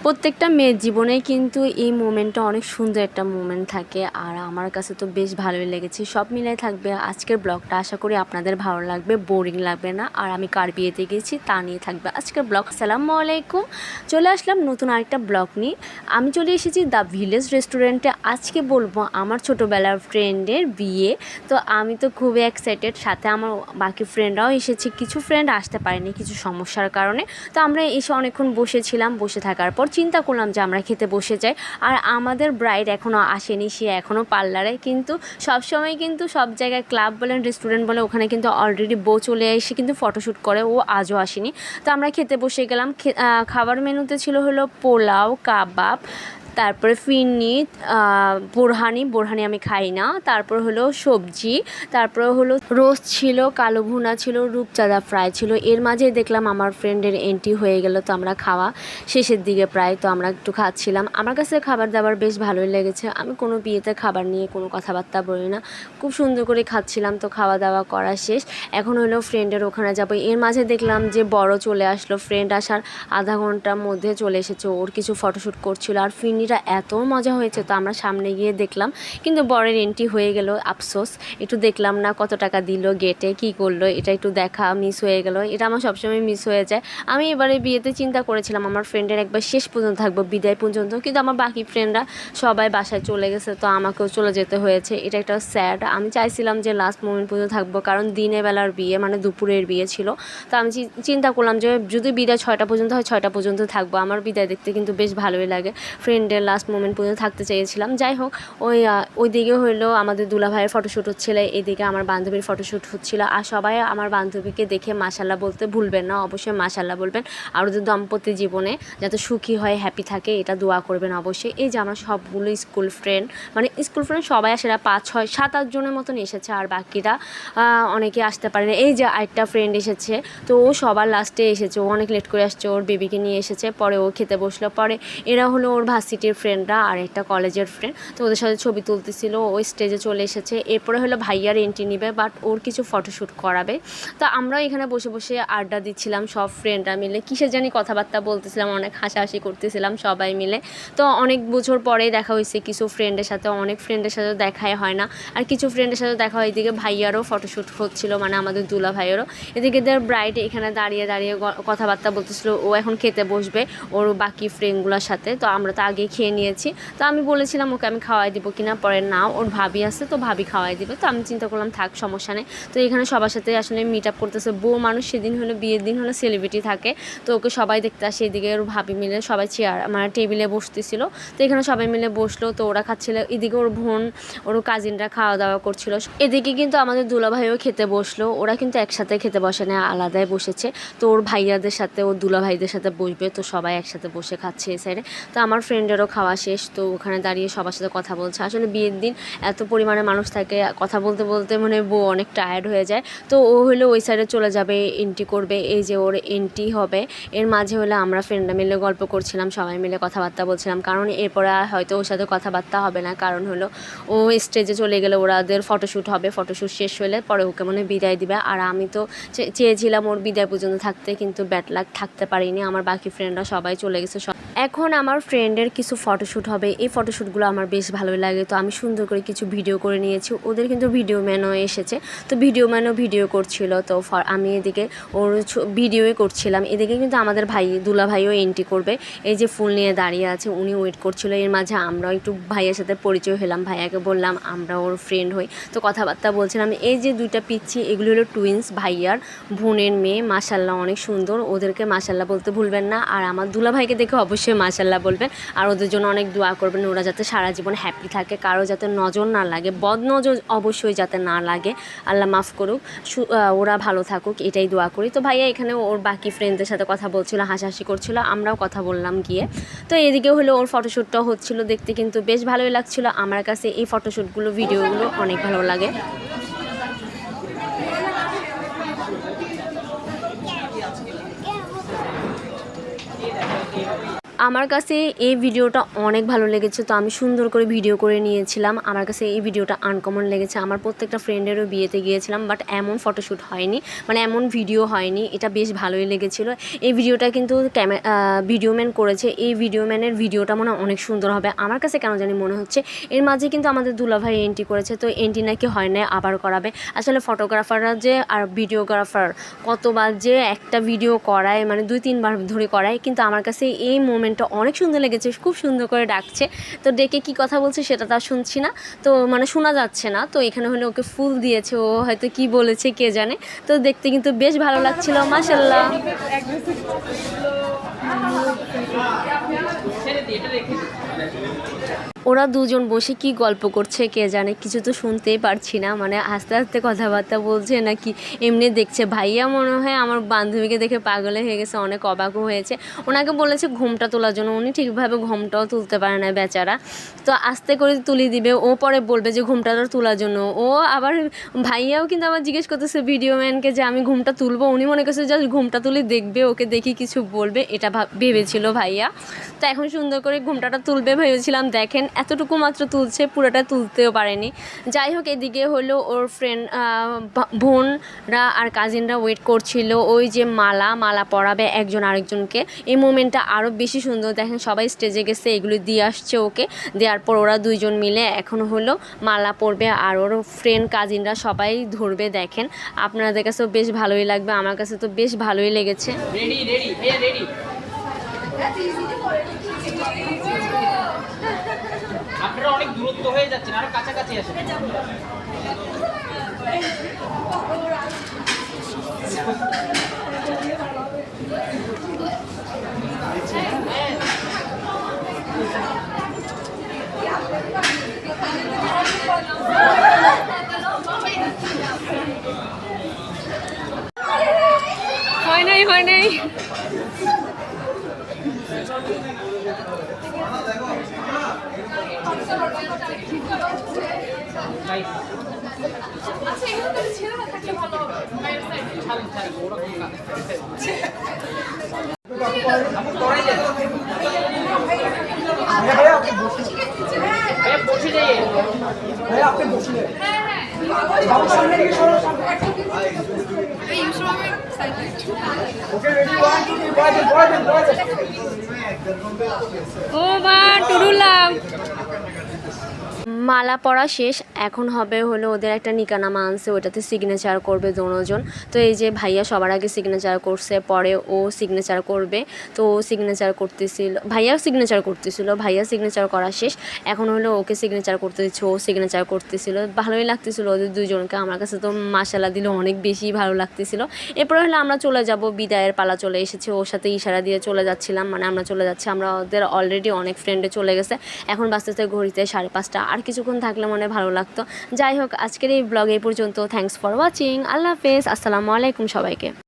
প্রত্যেকটা মেয়ের জীবনেই কিন্তু এই মোমেন্টটা অনেক সুন্দর একটা মোমেন্ট থাকে, আর আমার কাছে তো বেশ ভালোই লেগেছে। সব মিলাই থাকবে আজকের ব্লগটা, আশা করি আপনাদের ভালো লাগবে, বোরিং লাগবে না। আর আমি কার বিয়েতে গেছি তা নিয়ে থাকবে আজকের ব্লগ। আসসালামু আলাইকুম, চলে আসলাম নতুন আরেকটা ব্লগ নিয়ে। আমি চলে এসেছি দ্য ভিলেজ রেস্টুরেন্টে। আজকে বলবো আমার ছোটোবেলার ফ্রেন্ডের বিয়ে। তো আমি তো খুবই এক্সাইটেড, সাথে আমার বাকি ফ্রেন্ডরাও এসেছে। কিছু ফ্রেন্ড আসতে পারেনি কিছু সমস্যার কারণে। তো আমরা এসে অনেকক্ষণ বসেছিলাম, বসে থাকার পর চিন্তা করলাম যে আমরা খেতে বসে যাই। আর আমাদের ব্রাইড এখনও আসেনি, সে এখনও পার্লারে। কিন্তু সবসময় কিন্তু সব জায়গায় ক্লাব বলেন রেস্টুরেন্ট বলে ওখানে কিন্তু অলরেডি বউ চলে এসে কিন্তু ফটোশ্যুট করে, ও আজও আসেনি। তো আমরা খেতে বসে গেলাম। খাবার মেনুতে ছিল হলো পোলাও, কাবাব, তারপরে ফিরনি, বোরহানি আমি খাই না, তারপর হলো সবজি, তারপর হলো রোস্ট ছিল, কালো ভুনা ছিল, রূপচাঁদা ফ্রাই ছিল। এর মাঝে দেখলাম আমার ফ্রেন্ডের এন্ট্রি হয়ে গেল। তো আমরা খাওয়া শেষের দিকে প্রায়, তো আমরা একটু খাচ্ছিলাম। আমার কাছে খাবার দাবার বেশ ভালোই লেগেছে। আমি কোনো বিয়েতে খাবার নিয়ে কোনো কথাবার্তা বলি না, খুব সুন্দর করে খাচ্ছিলাম। তো খাওয়া দাওয়া করা শেষ, এখন হলো ফ্রেন্ডের ওখানে যাবো। এর মাঝে দেখলাম যে বড় চলে আসলো, ফ্রেন্ড আসার আধা ঘন্টার মধ্যে চলে এসেছে। ওর কিছু ফটোশ্যুট করছিল, আর ফিরনিটা এত মজা হয়েছে। তো আমরা সামনে গিয়ে দেখলাম, কিন্তু বরের এন্ট্রি হয়ে গেল। আফসোস, একটু দেখলাম না কত টাকা দিল গেটে, কি করলো, এটা একটু দেখা মিস হয়ে গেল। এটা আমার সবসময় মিস হয়ে যায়। আমি এবারে বিয়েতে চিন্তা করেছিলাম আমার ফ্রেন্ডের একবার শেষ পর্যন্ত থাকবো, বিদায় পর্যন্ত, কিন্তু আমার বাকি ফ্রেন্ডরা সবাই বাসায় চলে গেছে। তো আমাকেও চলে যেতে হয়েছে, এটা একটা স্যাড। আমি চাইছিলাম যে লাস্ট মোমেন্ট পর্যন্ত থাকবো, কারণ দিনের বেলার বিয়ে, মানে দুপুরের বিয়ে ছিল। তো আমি চিন্তা করলাম যে যদি বিদায় 6টা পর্যন্ত হয় 6টা পর্যন্ত থাকবো। আমার বিদায় দেখতে কিন্তু বেশ ভালোই লাগে, ফ্রেন্ডের লাস্ট মোমেন্ট পর্যন্ত থাকতে চেয়েছিলাম। যাই হোক, ওইদিকে হলো আমাদের দুলাভাইয়ের ফটোশ্যুট হচ্ছিলো, এদিকে আমার বান্ধবীর ফটোশ্যুট হচ্ছিলো। আর সবাই আমার বান্ধবীকে দেখে মাশাল্লাহ বলতে ভুলবেন না, অবশ্যই মাশাল্লাহ বলবেন। আর ওদের দাম্পত্য জীবনে যাতে সুখী হয়, হ্যাপি থাকে, এটা দোয়া করবেন অবশ্যই। এই যে আমরা সবগুলো স্কুল ফ্রেন্ড, মানে স্কুল ফ্রেন্ড সবাই আসে না, 5, 6, 7, 8 জনের মতন এসেছে। আর বাকিরা অনেকে আসতে পারে না। এই যে আরেকটা ফ্রেন্ড এসেছে, তো ও সবার লাস্টে এসেছে, ও অনেক লেট করে আসছে, ওর বেবিকে নিয়ে এসেছে। পরে ও খেতে বসলো। পরে এরা হলো ওর ভার্সিটির ফ্রেন্ডরা আর একটা কলেজের ফ্রেন্ড। তো ওদের সাথে ছবি তুলতেছিল, ও স্টেজে চলে এসেছে। এরপরে হলো ভাইয়ার এন্ট্রি নিবে, বাট ওর কিছু ফটোশ্যুট করাবে। তো আমরাও এখানে বসে বসে আড্ডা দিচ্ছিলাম সব ফ্রেন্ডরা মিলে, কিসের জানি কথাবার্তা বলতেছিলাম, অনেক হাসাহাসি করতেছিলাম সবাই মিলে। তো অনেক বছর পরেই দেখা হয়েছে কিছু ফ্রেন্ডের সাথে, অনেক ফ্রেন্ডের সাথে দেখাই হয় না। আর কিছু ফ্রেন্ডের সাথে দেখা হয়। এদিকে ভাইয়ারও ফটোশ্যুট হচ্ছিল, মানে আমাদের দুলা ভাইয়েরও। এদিকে দের ব্রাইড এখানে দাঁড়িয়ে দাঁড়িয়ে কথাবার্তা বলতেছিল, ও এখন খেতে বসবে ওর বাকি ফ্রেন্ডগুলোর সাথে। তো আমরা তো আগে খেয়ে নিয়েছি। তো আমি বলেছিলাম ওকে আমি খাওয়াই দিব কিনা, পরে না, ওর ভাবি আছে, তো ভাবি খাওয়াই দিবে। তো আমি চিন্তা করলাম থাক, সমস্যা নেই। তো এখানে সবার সাথে আসলে মিট আপ করতেছে। বউ মানুষ, সেদিন হলো বিয়ের দিন হলো সেলিব্রিটি থাকে, তো ওকে সবাই দেখতে আসে। এদিকে ওর ভাবি মিলে সবাই চেয়ার মানে টেবিলে বসতেছিল। তো এখানে সবাই মিলে বসলো, তো ওরা খাচ্ছিল। এদিকে ওর বোন, ওর কাজিনরা খাওয়া দাওয়া করছিল। এদিকে কিন্তু আমাদের দুলাভাইও খেতে বসলো। ওরা কিন্তু একসাথে খেতে বসে না, আলাদাই বসেছে। তো ওর ভাইয়াদের সাথে, ওর দুলাভাইদের সাথে বসবে, তো সবাই একসাথে বসে খাচ্ছে এই সাইডে। তো আমার ফ্রেন্ডেরও খাওয়া শেষ, তো ওখানে দাঁড়িয়ে সবার সাথে কথা বলছে। আসলে বিয়ের দিন এত পরিমাণে মানুষ থাকে, কথা বলতে বলতে মানে বউ অনেক টায়ার্ড হয়ে যায়। তো ও হলো ওই সাইডে চলে যাবে, এন্ট্রি করবে। এই যে ওর এন্ট্রি হবে, এর মাঝে হলে আমরা ফ্রেন্ডরা মিলে গল্প করছিলাম, সবাই মিলে কথাবার্তা বলছিলাম। কারণ এরপরে হয়তো ওর সাথে কথাবার্তা হবে না, কারণ হলো ও স্টেজে চলে গেলে ওদের ফটোশ্যুট হবে। ফটোশ্যুট শেষ হলে পরে ওকে মনে বিদায় দিবে। আর আমি তো চেয়েছিলাম ওর বিদায় পর্যন্ত থাকতে, কিন্তু ব্যাড লাক, থাকতে পারিনি। আমার বাকি ফ্রেন্ডরা সবাই চলে গেছে। এখন আমার ফ্রেন্ডের কিছু ফটোশ্যুট হবে, এই ফটোশ্যুটগুলো আমার বেশ ভালোই লাগে। তো আমি সুন্দর করে কিছু ভিডিও করে নিয়েছি। ওদের কিন্তু ভিডিও ম্যানও এসেছে, তো ভিডিও ম্যানও ভিডিও করছিল। তো আমি এদিকে ওর ভিডিওই করছিলাম। এদিকে কিন্তু আমাদের দুলা ভাইও এন্ট্রি করবে। এই যে ফুল নিয়ে দাঁড়িয়ে আছে, উনি ওয়েট করছিল। এর মাঝে আমরাও একটু ভাইয়ের সাথে পরিচয় হলাম, ভাইয়াকে বললাম আমরা ওর ফ্রেন্ড হই। তো কথাবার্তা বলছিলাম। এই যে দুইটা পিচ্ছি, এগুলো হলো টুইন্স, ভাইয়ার বোনের মেয়ে। মাশাল্লাহ অনেক সুন্দর, ওদেরকে মাশাল্লাহ বলতে ভুলবেন না। আর আমার দুলা ভাইকে দেখে অবশ্যই মাশাল্লাহ বলবেন, আর ওদের জন্য অনেক দোয়া করবেন। ওরা যাতে সারা জীবন হ্যাপি থাকে, কারো যাতে নজর না লাগে, বদ নজর অবশ্যই যাতে না লাগে, আল্লাহ মাফ করুক, ওরা ভালো থাকুক, এটাই দোয়া করি। তো ভাইয়া এখানে ওর বাকি ফ্রেন্ডদের সাথে কথা বলছিল, হাসাহাসি করছিল, আমরাও কথা বললাম গিয়ে। তো এদিকে হলো ওর ফটোশ্যুটটাও হচ্ছিল, দেখতে কিন্তু বেশ ভালোই লাগছিল। আমার কাছে এই ফটোশ্যুটগুলো, ভিডিওগুলো অনেক ভালো লাগে। আমার কাছে এই ভিডিওটা অনেক ভালো লেগেছে, তো আমি সুন্দর করে ভিডিও করে নিয়েছিলাম। আমার কাছে এই ভিডিওটা আনকমন লেগেছে। আমার প্রত্যেকটা ফ্রেন্ডেরও বিয়েতে গিয়েছিলাম, বাট এমন ফটোশ্যুট হয়নি, মানে এমন ভিডিও হয়নি। এটা বেশ ভালোই লেগেছিলো। এই ভিডিওটা কিন্তু ভিডিও ম্যান করেছে। এই ভিডিও ম্যানের ভিডিওটা মনে হয় অনেক সুন্দর হবে, আমার কাছে কেন জানি মনে হচ্ছে। এর মাঝে কিন্তু আমাদের দুলাভাই এন্ট্রি করেছে, তো এন্ট্রি নাকি হয় না, আবার করাবে। আসলে ফটোগ্রাফাররা যে আর ভিডিওগ্রাফার কতবার যে একটা ভিডিও করায়, মানে 2-3 বার ধরে করায়, কিন্তু আমার কাছে এই মোমেন্টটা অনেক সুন্দর লেগেছে। খুব সুন্দর করে ডাকছে, তো ডেকে কি কথা বলছে সেটা তো আর শুনছি না, তো মানে শোনা যাচ্ছে না। তো এখানে হলে ওকে ফুল দিয়েছে, ও হয়তো কি বলেছে কে জানে। তো দেখতে কিন্তু বেশ ভালো লাগছিল, মাশাআল্লাহ। ওরা দুজন বসে কি গল্প করছে কে জানে, কিছু তো শুনতেই পারছি না। মানে আস্তে আস্তে কথাবার্তা বলছে নাকি এমনি দেখছে। ভাইয়া মনে হয় আমার বান্ধবীকে দেখে পাগলে হয়ে গেছে, অনেক অবাকও হয়েছে। ওনাকে বলেছে ঘুমটা তোলার জন্য, উনি ঠিকভাবে ঘুমটাও তুলতে পারে না বেচারা। তো আস্তে করে তুলি দিবে, ও পরে বলবে যে ঘুমটা তোলার জন্য। ও আবার ভাইয়াও কিন্তু আবার জিজ্ঞেস করতেছে ভিডিও ম্যানকে যে আমি ঘুমটা তুলবো। উনি মনে করছে জাস্ট ঘুমটা তুলি দেখবে, ওকে দেখি কিছু বলবে, এটা ভেবেছিল ভাইয়া। তো এখন সুন্দর করে ঘুমটাটা তুলবে ভেবেছিলাম, দেখেন এতটুকু মাত্র তুলছে, পুরোটা তুলতেও পারেনি। যাই হোক, এদিকে হলো ওর ফ্রেন্ড বোনরা আর কাজিনরা ওয়েট করছিল, ওই যে মালা পরাবে একজন আরেকজনকে। এই মোমেন্টটা আরও বেশি সুন্দর। দেখেন সবাই স্টেজে গেছে, এগুলো দিয়ে আসছে ওকে, দেওয়ার পর ওরা দুইজন মিলে এখন হলো মালা পরবে, আর ওর ফ্রেন্ড কাজিনরা সবাই ধরবে। দেখেন আপনাদের কাছেও বেশ ভালোই লাগবে, আমার কাছে তো বেশ ভালোই লেগেছে। আপনারা অনেক দূরত্ব হয়ে যাচ্ছেন, আরো কাছাকাছি আসেন। হয় নাই ও মা টুরুলাম। মালা পরা শেষ, এখন হবে হলো ওদের একটা নিকানামা আনছে, ওটাতে সিগনেচার করবে দুজন। তো এই যে ভাইয়া সবার আগে সিগনেচার করছে, পরে ও সিগনেচার করবে। তো ও সিগনেচার করতেছিল, ভাইয়া সিগনেচার করা শেষ, এখন হলো ওকে সিগনেচার করতে দিচ্ছে, ও সিগনেচার করতেছিল। ভালোই লাগতেছিল ওদের দুজনকে, আমার কাছে তো মাশাআল্লাহ দিল অনেক বেশি ভালো লাগতেছিল। এরপরে হলো আমরা চলে যাব, বিদায়ের পালা চলে এসেছে। ওর সাথে ইশারা দিয়ে চলে যাচ্ছিলাম, মানে আমরা চলে যাচ্ছি। আমরা ওদের অলরেডি অনেক ফ্রেন্ডে চলে গেছে, এখন বাঁচতে ঘড়িতে 5:30। আর কিছুক্ষণ থাকলে মনে ভালো লাগতো। যাই হোক, আজকের এই ব্লগ এই পর্যন্ত। Thanks for watching. আল্লাহ হাফেজ, আসসালামু আলাইকুম সবাইকে।